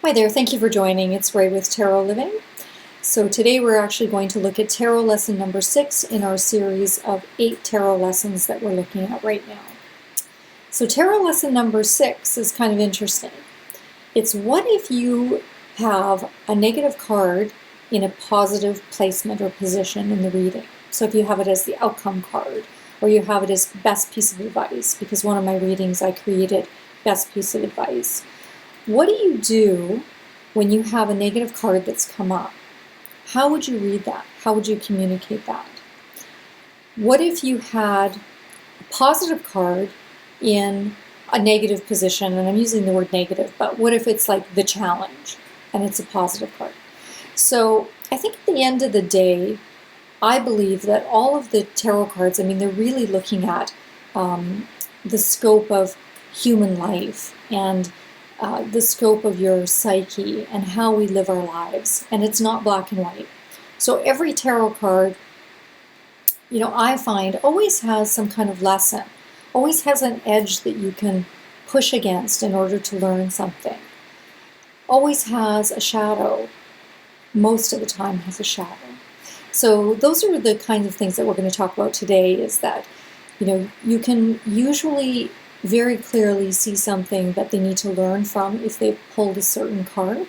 Hi there, thank you for joining. It's Ray with Tarot Living. So today we're actually going to look at tarot lesson number 6 in our series of 8 tarot lessons that we're looking at right now. So tarot lesson number 6 is kind of interesting. It's what if you have a negative card in a positive placement or position in the reading. So if you have it as the outcome card, or you have it as best piece of advice, because one of my readings I created best piece of advice. What do you do when you have a negative card that's come up? How would you read that? How would you communicate that? What if you had a positive card in a negative position, and I'm using the word negative, but what if it's like the challenge and it's a positive card? So I think at the end of the day, I believe that all of the tarot cards, I mean, they're really looking at the scope of human life and the scope of your psyche and how we live our lives, and it's not black and white. So every tarot card, I find always has some kind of lesson, always has an edge that you can push against in order to learn something, always has a shadow, most of the time has a shadow. So those are the kinds of things that we're going to talk about today, is that you can usually very clearly see something that they need to learn from if they've pulled a certain card.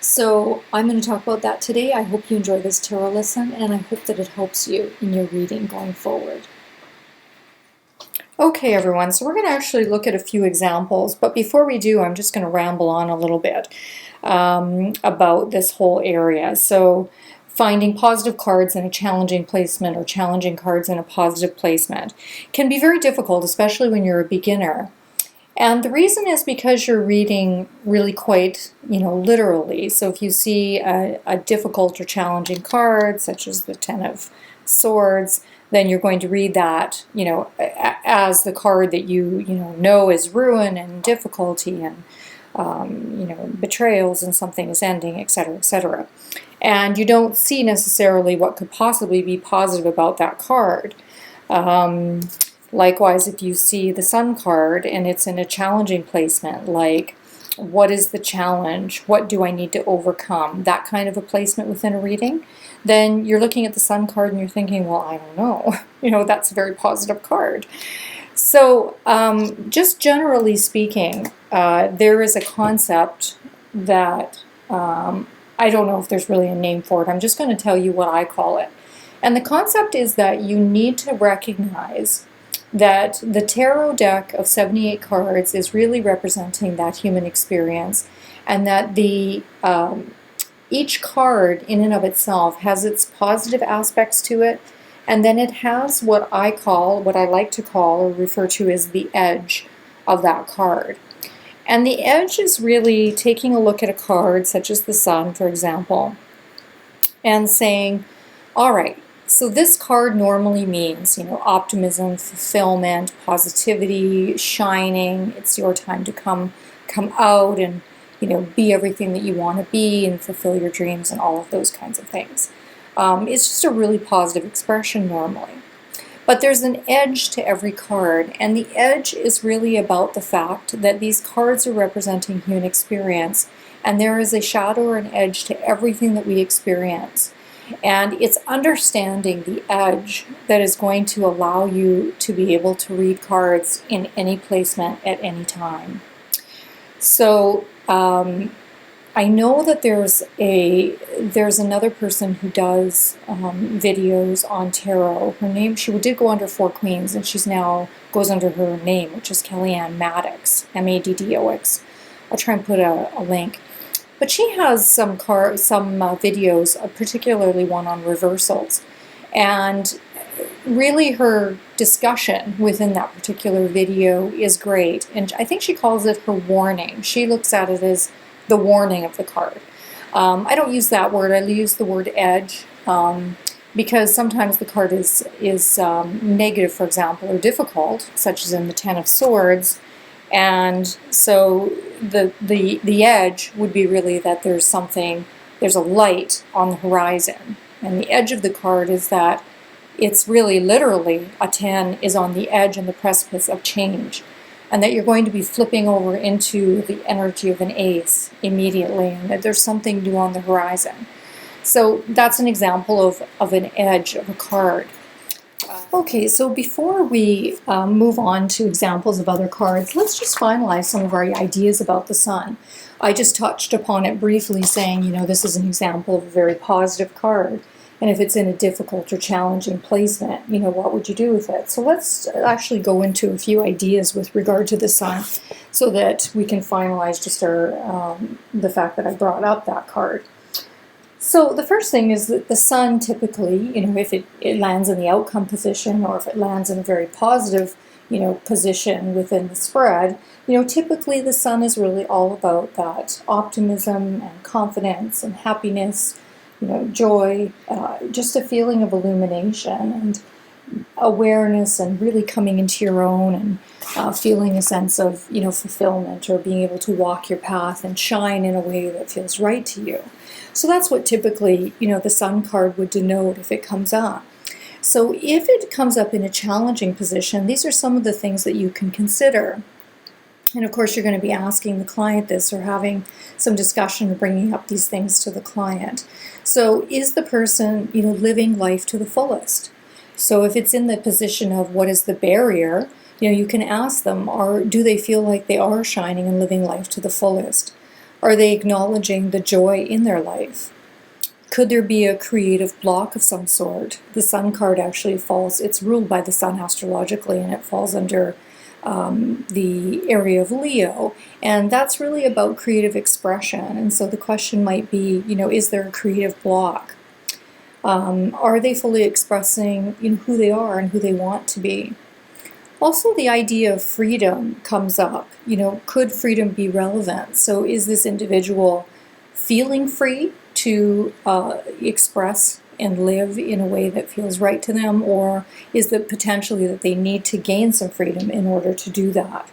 So I'm going to talk about that today. I hope you enjoy this tarot lesson, and I hope that it helps you in your reading going forward. Okay, everyone, so we're going to actually look at a few examples, but before we do, I'm just going to ramble on a little bit about this whole area. So finding positive cards in a challenging placement or challenging cards in a positive placement can be very difficult, especially when you're a beginner. And the reason is because you're reading really quite, literally. So if you see a difficult or challenging card, such as the Ten of Swords, then you're going to read that, as the card that you know is ruin and difficulty and betrayals and something is ending, etc., etc. And you don't see necessarily what could possibly be positive about that card. Likewise, if you see the Sun card and it's in a challenging placement, like what is the challenge? What do I need to overcome? That kind of a placement within a reading, then you're looking at the Sun card and you're thinking, well, I don't know. That's a very positive card. So just generally speaking, there is a concept that I don't know if there's really a name for it. I'm just going to tell you what I call it. And the concept is that you need to recognize that the tarot deck of 78 cards is really representing that human experience, and that each card in and of itself has its positive aspects to it, and then it has what I like to call or refer to as the edge of that card. And the edge is really taking a look at a card, such as the Sun, for example, and saying, all right, so this card normally means, optimism, fulfillment, positivity, shining. It's your time to come out and, be everything that you want to be and fulfill your dreams and all of those kinds of things. It's just a really positive expression normally. But there's an edge to every card, and the edge is really about the fact that these cards are representing human experience, and there is a shadow or an edge to everything that we experience. And it's understanding the edge that is going to allow you to be able to read cards in any placement at any time. So I know that there's another person who does videos on tarot. Her name, she did go under Four Queens, and she's now goes under her name, which is Kellyanne Maddox, Maddox. I'll try and put a link. But she has some videos, particularly one on reversals, and really her discussion within that particular video is great. And I think she calls it her warning. She looks at it as the warning of the card. I don't use that word. I use the word edge because sometimes the card is negative, for example, or difficult, such as in the Ten of Swords. And so the edge would be really that there's a light on the horizon. And the edge of the card is that it's really literally a 10 is on the edge and the precipice of change. and that you're going to be flipping over into the energy of an ace immediately, and that there's something new on the horizon. So that's an example of an edge of a card. Okay, so before we move on to examples of other cards, let's just finalize some of our ideas about the sun. I just touched upon it briefly, saying, you know, this is an example of a very positive card. And if it's in a difficult or challenging placement, you know, what would you do with it? So let's actually go into a few ideas with regard to the sun so that we can finalize just the fact that I brought up that card. So the first thing is that the sun typically, you know, if it lands in the outcome position, or if it lands in a very positive, you know, position within the spread, you know, typically the sun is really all about that optimism and confidence and happiness, you know, joy, just a feeling of illumination and awareness, and really coming into your own, and feeling a sense of, you know, fulfillment, or being able to walk your path and shine in a way that feels right to you. So that's what typically, you know, the sun card would denote if it comes up. So if it comes up in a challenging position, these are some of the things that you can consider. And of course, you're going to be asking the client this, or having some discussion, or bringing up these things to the client. So is the person, you know, living life to the fullest? So if it's in the position of what is the barrier, you know, you can ask them, do they feel like they are shining and living life to the fullest? Are they acknowledging the joy in their life? Could there be a creative block of some sort? The sun card actually falls, it's ruled by the sun astrologically, and it falls under the area of Leo, and that's really about creative expression. And so the question might be, you know, is there a creative block? Are they fully expressing, you know, who they are and who they want to be? Also, the idea of freedom comes up. You know, could freedom be relevant? So is this individual feeling free to express and live in a way that feels right to them, or is it potentially that they need to gain some freedom in order to do that?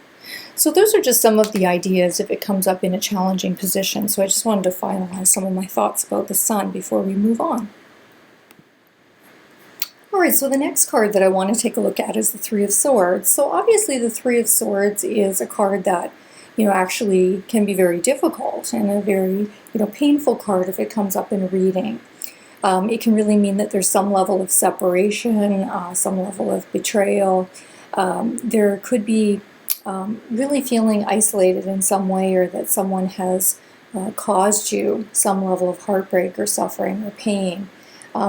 So those are just some of the ideas if it comes up in a challenging position. So I just wanted to finalize some of my thoughts about the sun before we move on. Alright, so the next card that I want to take a look at is the Three of Swords. So obviously the Three of Swords is a card that, you know, actually can be very difficult, and a very, you know, painful card if it comes up in a reading. It can really mean that there's some level of separation, some level of betrayal. There could be really feeling isolated in some way, or that someone has caused you some level of heartbreak or suffering or pain.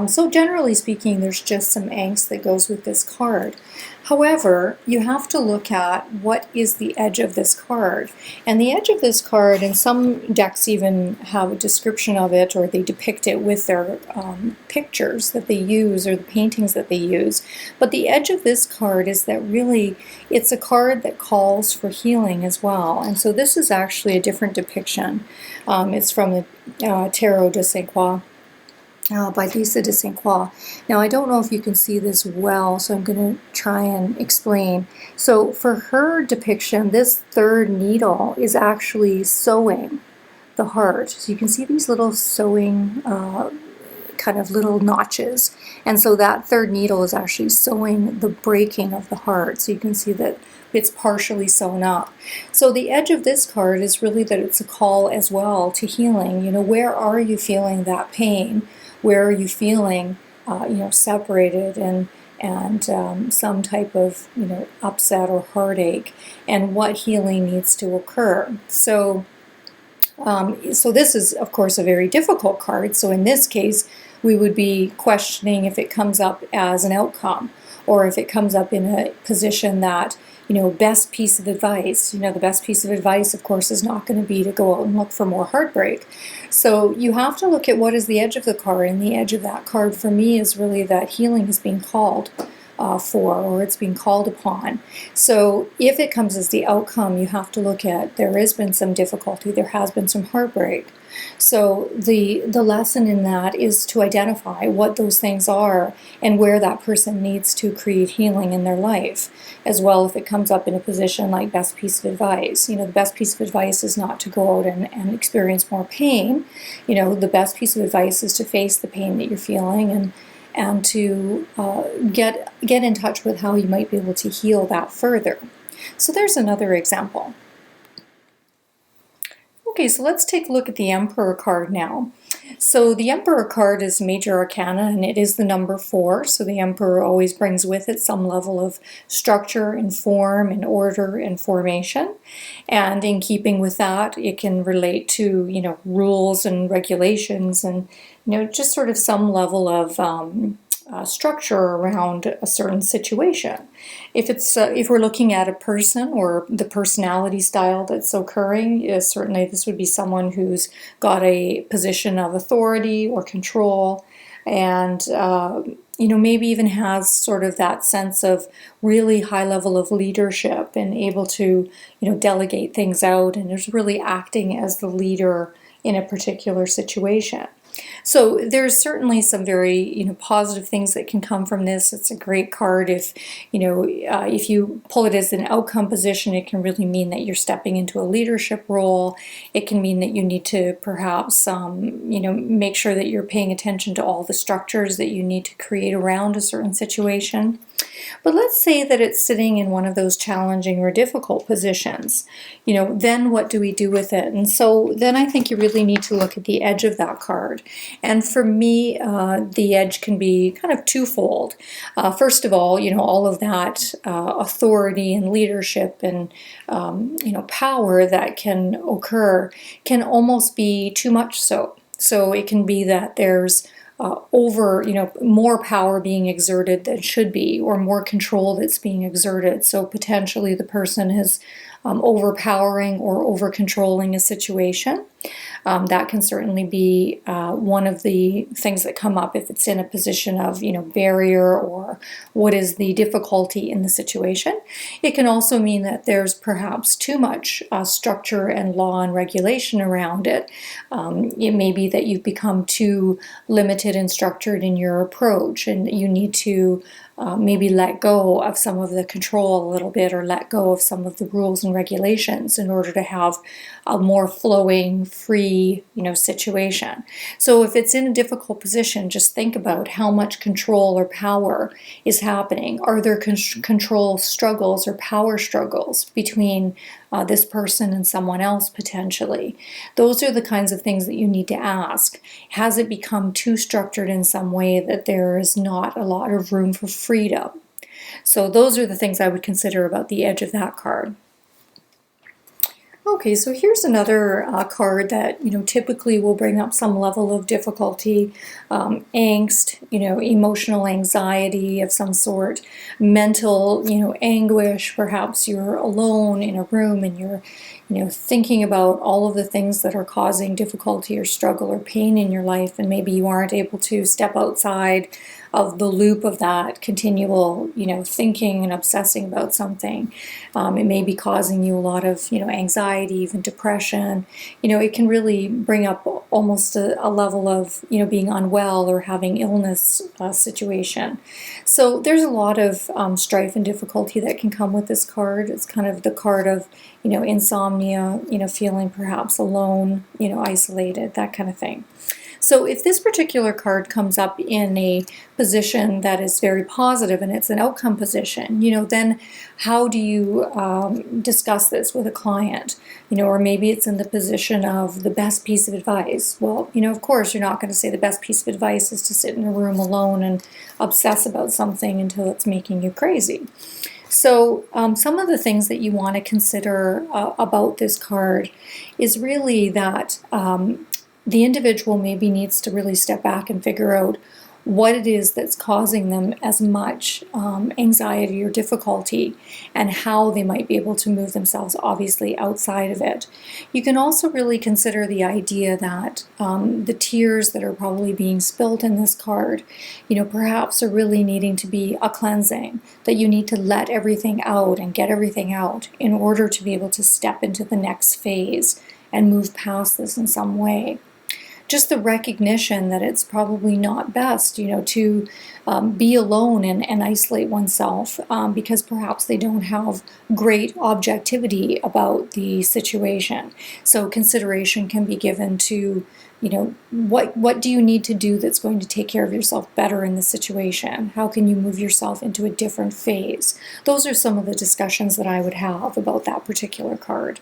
So generally speaking, there's just some angst that goes with this card. However, you have to look at what is the edge of this card. And the edge of this card, and some decks even have a description of it, or they depict it with their pictures that they use, or the paintings that they use. But the edge of this card is that really it's a card that calls for healing as well. And so this is actually a different depiction. It's from the Tarot de Saint Croix. By Lisa de Saint Croix. Now I don't know if you can see this well, so I'm going to try and explain. So for her depiction, this third needle is actually sewing the heart. So you can see these little sewing kind of little notches, and so that third needle is actually sewing the breaking of the heart. So you can see that it's partially sewn up. So the edge of this card is really that it's a call as well to healing. You know, where are you feeling that pain? Where are you feeling, you know, separated and some type of, you know, upset or heartache, and what healing needs to occur? So, so this is, of course, a very difficult card. So in this case, we would be questioning if it comes up as an outcome, or if it comes up in a position that, you know, best piece of advice. You know, the best piece of advice, of course, is not going to be to go out and look for more heartbreak. So you have to look at what is the edge of the card, and the edge of that card for me is really that healing is being called for, or it's being called upon. So if it comes as the outcome, you have to look at there has been some difficulty, there has been some heartbreak. So the lesson in that is to identify what those things are and where that person needs to create healing in their life. As well, if it comes up in a position like best piece of advice, you know, the best piece of advice is not to go out and experience more pain. You know, the best piece of advice is to face the pain that you're feeling, and to get in touch with how you might be able to heal that further. So there's another example. Okay, so let's take a look at the Emperor card now. So the Emperor card is major arcana, and it is the number 4. So the Emperor always brings with it some level of structure and form and order and formation. And in keeping with that, it can relate to, rules and regulations and, just sort of some level of structure around a certain situation. If we're looking at a person or the personality style that's occurring, certainly this would be someone who's got a position of authority or control, and maybe even has sort of that sense of really high level of leadership and able to delegate things out, and is really acting as the leader in a particular situation. So there's certainly some very positive things that can come from this. It's a great card if if you pull it as an outcome position. It can really mean that you're stepping into a leadership role. It can mean that you need to perhaps make sure that you're paying attention to all the structures that you need to create around a certain situation. But let's say that it's sitting in one of those challenging or difficult positions. Then what do we do with it? And so then I think you really need to look at the edge of that card. And for me, the edge can be kind of twofold. First of all of that authority and leadership and power that can occur can almost be too much so. So it can be that there's more power being exerted than should be, or more control that's being exerted. So potentially the person is overpowering or over-controlling a situation. That can certainly be one of the things that come up if it's in a position of, barrier, or what is the difficulty in the situation. It can also mean that there's perhaps too much structure and law and regulation around it. It may be that you've become too limited and structured in your approach, and you need to maybe let go of some of the control a little bit, or let go of some of the rules and regulations in order to have a more flowing, free, situation. So if it's in a difficult position, just think about how much control or power is happening. Are there control struggles or power struggles between this person and someone else potentially? Those are the kinds of things that you need to ask. Has it become too structured in some way that there is not a lot of room for freedom? So those are the things I would consider about the edge of that card. Okay, so here's another card that typically will bring up some level of difficulty, angst, emotional anxiety of some sort, mental anguish. Perhaps you're alone in a room and you're thinking about all of the things that are causing difficulty or struggle or pain in your life, and maybe you aren't able to step outside of the loop of that continual, thinking and obsessing about something. It may be causing you a lot of, anxiety, even depression. It can really bring up almost a level of, being unwell or having illness situation. So there's a lot of strife and difficulty that can come with this card. It's kind of the card of, insomnia, feeling perhaps alone, isolated, that kind of thing. So if this particular card comes up in a position that is very positive and it's an outcome position, then how do you discuss this with a client? Or maybe it's in the position of the best piece of advice. Well, of course, you're not going to say the best piece of advice is to sit in a room alone and obsess about something until it's making you crazy. So some of the things that you want to consider about this card is really that the individual maybe needs to really step back and figure out what it is that's causing them as much anxiety or difficulty, and how they might be able to move themselves obviously outside of it. You can also really consider the idea that the tears that are probably being spilled in this card, perhaps are really needing to be a cleansing, that you need to let everything out and get everything out in order to be able to step into the next phase and move past this in some way. just the recognition that it's probably not best, you know, to be alone and isolate oneself because perhaps they don't have great objectivity about the situation. So consideration can be given to, you know, what do you need to do that's going to take care of yourself better in the situation? How can you move yourself into a different phase? Those are some of the discussions that I would have about that particular card.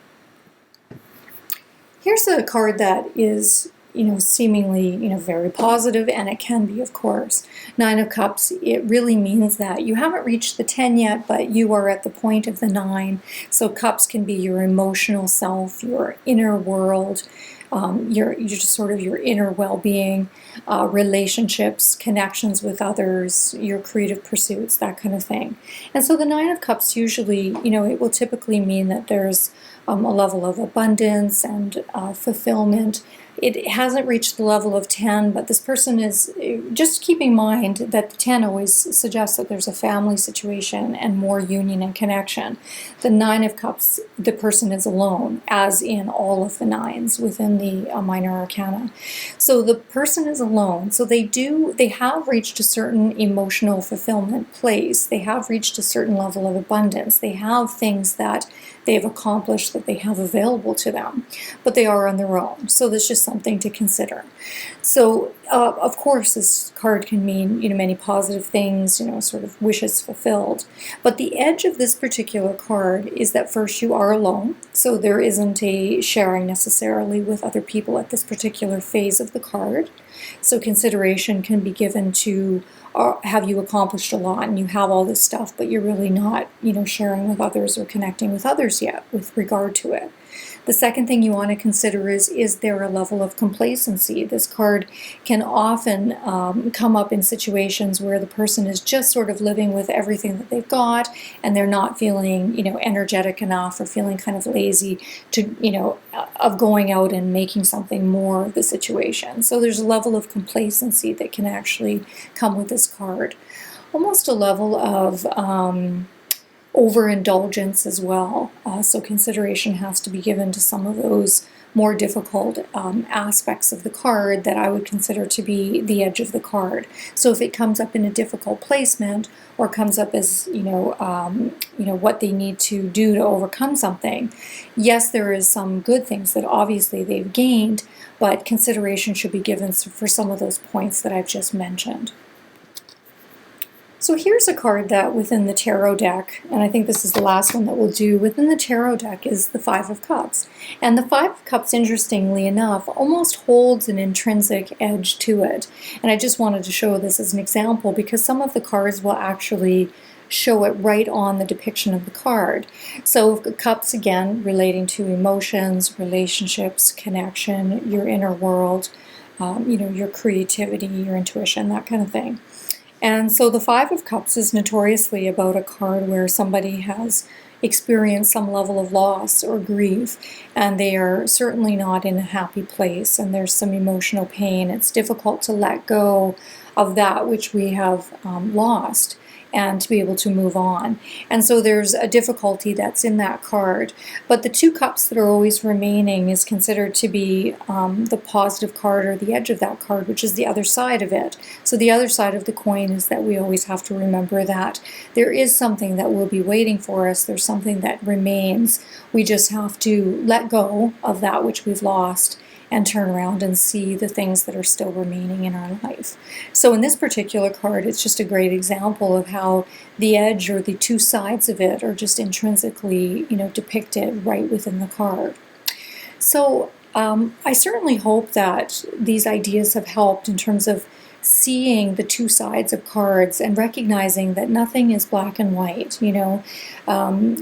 Here's a card that is, you know, seemingly, you know, very positive, and it can be, of course. Nine of Cups, it really means that you haven't reached the 10 yet, but you are at the point of the 9. So Cups can be your emotional self, your inner world, your just sort of your inner well-being, relationships, connections with others, your creative pursuits, that kind of thing. And so the Nine of Cups usually, you know, it will typically mean that there's a level of abundance and fulfillment. It hasn't reached the level of 10, but this person is, just keep in mind that the 10 always suggests that there's a family situation and more union and connection. The 9 of Cups, the person is alone, as in all of the 9s within the minor arcana. So the person is alone. So they have reached a certain emotional fulfillment place. They have reached a certain level of abundance. They have things that they've accomplished that they have available to them, but they are on their own. So there's just something to consider. So of course this card can mean, you know, many positive things, you know, sort of wishes fulfilled. But the edge of this particular card is that first, you are alone, so there isn't a sharing necessarily with other people at this particular phase of the card. So consideration can be given to, have you accomplished a lot and you have all this stuff, but you're really not, you know, sharing with others or connecting with others yet with regard to it. The second thing you want to consider is there a level of complacency? This card can often come up in situations where the person is just sort of living with everything that they've got, and they're not feeling, you know, energetic enough, or feeling kind of lazy to, you know, of going out and making something more of the situation. So there's a level of complacency that can actually come with this card. Almost a level of overindulgence as well. So consideration has to be given to some of those more difficult aspects of the card that I would consider to be the edge of the card. So if it comes up in a difficult placement, or comes up as, you know, what they need to do to overcome something, yes, there is some good things that obviously they've gained, but consideration should be given for some of those points that I've just mentioned. So here's a card that within the tarot deck, and I think this is the last one that we'll do, within the tarot deck is the Five of Cups. And the Five of Cups, interestingly enough, almost holds an intrinsic edge to it. And I just wanted to show this as an example because some of the cards will actually show it right on the depiction of the card. So Cups, again, relating to emotions, relationships, connection, your inner world, you know, your creativity, your intuition, that kind of thing. And so the Five of Cups is notoriously about a card where somebody has experienced some level of loss or grief, and they are certainly not in a happy place, and there's some emotional pain. It's difficult to let go of that which we have lost, and to be able to move on. And so there's a difficulty that's in that card. But the Two Cups that are always remaining is considered to be the positive card, or the edge of that card, which is the other side of it. So the other side of the coin is that we always have to remember that there is something that will be waiting for us. There's something that remains. We just have to let go of that which we've lost and turn around and see the things that are still remaining in our life. So in this particular card, it's just a great example of how the edge, or the two sides of it, are just intrinsically, you know, depicted right within the card. So I certainly hope that these ideas have helped in terms of seeing the two sides of cards and recognizing that nothing is black and white. You know,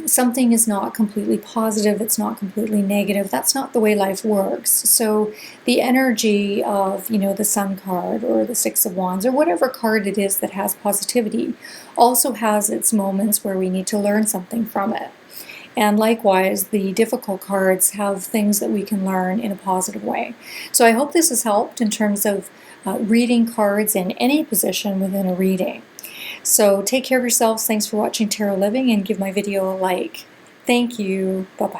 something is not completely positive, it's not completely negative. That's not the way life works. So the energy of, you know, the Sun card or the Six of Wands or whatever card it is that has positivity also has its moments where we need to learn something from it. And likewise, the difficult cards have things that we can learn in a positive way. So I hope this has helped in terms of reading cards in any position within a reading. So take care of yourselves. Thanks for watching Tarot Living, and give my video a like. Thank you. Bye-bye.